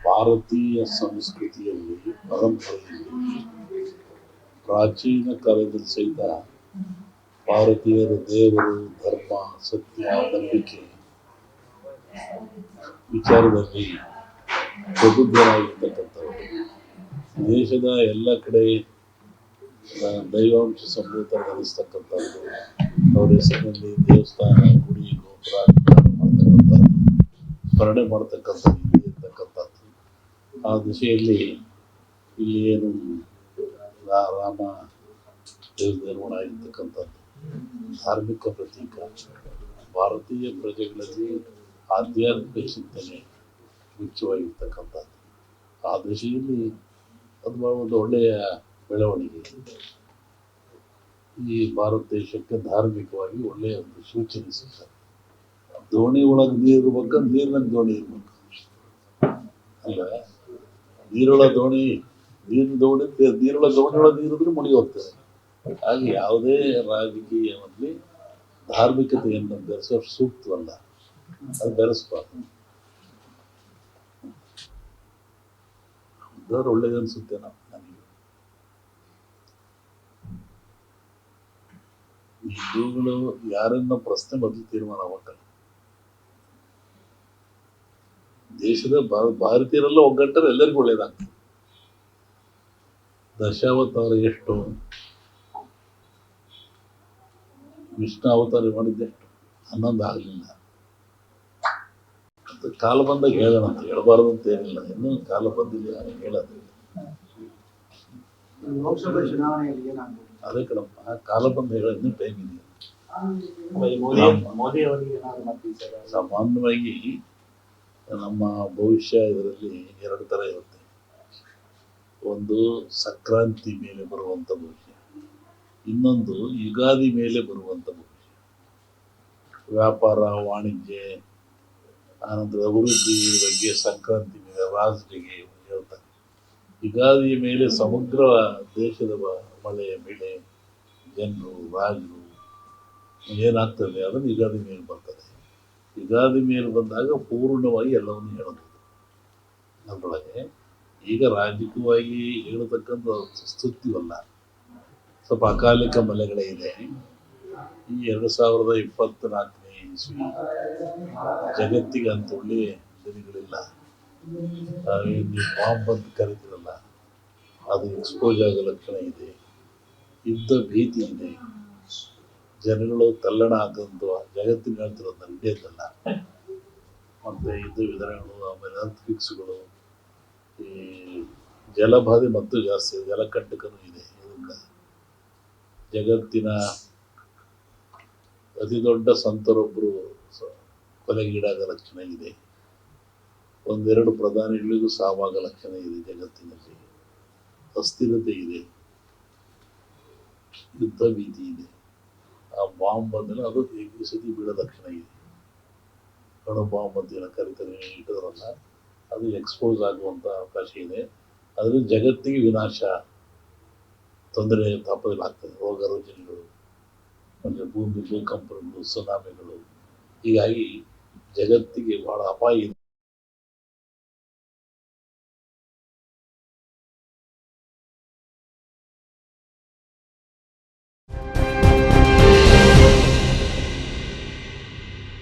ಭಾರತೀಯ ಸಂಸ್ಕೃತಿಯಲ್ಲಿ ಪರಂಪರೆಯಲ್ಲಿ ಪ್ರಾಚೀನ ಕಾಲದಲ್ಲಿ ಸಹಿತ ಭಾರತೀಯರ ದೇವರು ಧರ್ಮ ಸತ್ಯ ನಂಬಿಕೆ ವಿಚಾರದಲ್ಲಿ ಪ್ರಬುದ್ಧರಾಗಿರ್ತಕ್ಕಂಥವರು. ದೇಶದ ಎಲ್ಲ ಕಡೆ ದೈವಾಂಶ ಸಂಭೂತ ನಡೆಸ್ತಕ್ಕಂಥದ್ದು, ಅವರ ಹೆಸರಿನಲ್ಲಿ ದೇವಸ್ಥಾನ ಗುಡಿ ಗೋಪುರ ಮಾಡ್ತಕ್ಕಂಥದ್ದು, ಸ್ಮರಣೆ ಮಾಡ್ತಕ್ಕಂಥದ್ದು ಇರ್ತಕ್ಕಂಥದ್ದು. ಆ ದಿಶೆಯಲ್ಲಿ ಇಲ್ಲಿ ಏನು ರಾಮ ದೇವ ನಿರ್ಮಾಣ ಆಗಿರ್ತಕ್ಕಂಥದ್ದು ಧಾರ್ಮಿಕ ಪ್ರತೀಕ. ಭಾರತೀಯ ಪ್ರಜೆಗಳಲ್ಲಿ ಆಧ್ಯಾತ್ಮಿಕ ಚಿಂತನೆ ಮುಖ್ಯವಾಗಿರ್ತಕ್ಕಂಥದ್ದು. ಆ ದಿಶೆಯಲ್ಲಿ ಅದು ಒಂದು ಒಳ್ಳೆಯ ಬೆಳವಣಿಗೆ. ಈ ಭಾರತ ದೇಶಕ್ಕೆ ಧಾರ್ಮಿಕವಾಗಿ ಒಳ್ಳೆಯ ಒಂದು ಸೂಚನೆ ಸಿಗ್ತದೆ. ದೋಣಿ ಒಳಗೆ ನೀರು ಇರ್ಬೇಕು, ನೀರಿನಲ್ಲಿ ದೋಣಿ ಇರ್ಬೇಕು ಅಲ್ಲ. ನೀರೊಳಗೆ ದೋಣಿ ಒಳಗೆ ನೀರಿದ್ರೆ ಮುಳುಗಿ ಹೋಗ್ತದೆ. ಹಾಗೆ ಯಾವುದೇ ರಾಜಕೀಯದಲ್ಲಿ ಧಾರ್ಮಿಕತೆಯನ್ನು ಬೆರೆಸೋ ಸೂಕ್ತವಲ್ಲ, ಅದು ಬೆರೆಸ್ಬಾರ್ದು. ಇದ್ದವ್ರು ಒಳ್ಳೇದು ಅನ್ಸುತ್ತೆ ನನಗೆ. ಈ ಹಿಂದೂಗಳು ಯಾರನ್ನ ಪ್ರಶ್ನೆ ಮೊದಲು ತೀರ್ಮಾನ ಆಗಲ್ಲ. ದೇಶದ ಭಾರತೀಯರೆಲ್ಲ ಒಗ್ಗಟ್ಟರೆ ಎಲ್ಲರಿಗೂ ಒಳ್ಳೇದಾಗ್ತದೆ. ದಶಾವತಾರ ಎಷ್ಟು, ವಿಷ್ಣು ಅವತಾರ ಮಾಡಿದ್ದೆಷ್ಟು, 11 ಆಗಲಿಲ್ಲ. ಕಾಲ ಬಂದಾಗ ಹೇಳೋಣ ಅಂತ, ಹೇಳಬಾರದು ಅಂತ ಏನಿಲ್ಲ. ಇನ್ನೂ ಕಾಲ ಬಂದಿಲ್ಲ ಹೇಳೋದು. ಅದೇ ಕಣಪ್ಪ, ಕಾಲ ಬಂದ ಹೇಳೋ ಇನ್ನೂ ಟೈಮ್ ಇದೆ. ಸಾಮಾನ್ಯವಾಗಿ ನಮ್ಮ ಭವಿಷ್ಯ ಇದರಲ್ಲಿ 2 ಥರ ಇರುತ್ತೆ. ಒಂದು ಸಂಕ್ರಾಂತಿ ಮೇಲೆ ಬರುವಂಥ ಭವಿಷ್ಯ, ಇನ್ನೊಂದು ಯುಗಾದಿ ಮೇಲೆ ಬರುವಂಥ ಭವಿಷ್ಯ. ವ್ಯಾಪಾರ ವಾಣಿಜ್ಯ ಆನಂತರ ಅಭಿವೃದ್ಧಿ ಬಗ್ಗೆ ಸಂಕ್ರಾಂತಿ ಮೇಲೆ ರಾಜರಿಗೆ ಹೇಳ್ತಾರೆ. ಯುಗಾದಿಯ ಮೇಲೆ ಸಮಗ್ರ ದೇಶದ ಮಳೆ ಬೆಳೆ ಜನರು ರಾಜರು ಏನಾಗ್ತದೆ ಅದನ್ನು ಯುಗಾದಿ ಮೇಲೆ ಬರ್ತದೆ. ಯುಗಾದಿ ಮೇಲೆ ಬಂದಾಗ ಪೂರ್ಣವಾಗಿ ಎಲ್ಲವನ್ನು ಹೇಳಬಹುದು. ಅದರೊಳಗೆ ಈಗ ರಾಜಕೀಯವಾಗಿ ಹೇಳತಕ್ಕಂಥ ಸ್ತುತಿವಲ್ಲ, ಸ್ವಲ್ಪ ಅಕಾಲಿಕ ಮಳೆಗಳೇ ಇದೆ. ಈ 2024ನೇ ಇಸ್ವಿ ಜಗತ್ತಿಗೆ ಅಂತ ಒಳ್ಳೆಯ ದಿನಗಳಿಲ್ಲ. ನೀವು ಬಾಂಬ್ ಅಂತ ಕರಿತೀರಲ್ಲ, ಅದು ಎಕ್ಸ್ಪೋಸ್ ಆಗೋ ಲಕ್ಷಣ ಇದೆ. ಯುದ್ಧ ಭೀತಿ ಇದೆ. ಜನಗಳು ತಲ್ಲಣ ಆಗಂತ ಜಗತ್ತಿನ ಹೇಳ್ತಿರೋದು ನಡೆಯೋದಲ್ಲ. ಮತ್ತು ಯುದ್ಧ ವಿಧಾನಗಳು, ಆಮೇಲೆ ಅರ್ಥಿಕ್ಸ್ಗಳು, ಈ ಜಲಬಾಧೆ ಮತ್ತು ಜಾಸ್ತಿ, ಜಲಕಂಟಕನೂ ಇದೆ. ಇದರಿಂದ ಜಗತ್ತಿನ ಅತಿ ದೊಡ್ಡ ಸಂತರೊಬ್ಬರು ಕೊಲೆಗೀಡಾದ ಲಕ್ಷಣ ಇದೆ. 1-2 ಪ್ರಧಾನಿಗಳಿಗೂ ಸಾವಾಗೋ ಲಕ್ಷಣ ಇದೆ. ಜಗತ್ತಿನಲ್ಲಿ ಅಸ್ಥಿರತೆ ಇದೆ, ಯುದ್ಧ ಭೀತಿ ಇದೆ. ಆ ಬಾಂಬ್ ಬಂದರೆ ಅದು ಈ ಸತಿ ಬೀಳೋ ಲಕ್ಷಣ ಇದೆ. ಅಣು ಬಾಂಬ್ ಅಂತ ಕರಿತಾರೆ ಇಟ್ಟದ್ರಲ್ಲ, ಅದು ಎಕ್ಸ್ಪೋಸ್ ಆಗುವಂಥ ಅವಕಾಶ ಇದೆ. ಅದರಿಂದ ಜಗತ್ತಿಗೆ ವಿನಾಶ, ತೊಂದರೆ ತಾಪದಲ್ಲಾಗ್ತದೆ. ರೋಗ ರುಜಿನಗಳು, ಮತ್ತು ಭೂಮಿ ಭೂಕಂಪಗಳು, ಸುನಾಮಿಗಳು. ಹೀಗಾಗಿ ಜಗತ್ತಿಗೆ ಬಹಳ ಅಪಾಯ ಇದೆ.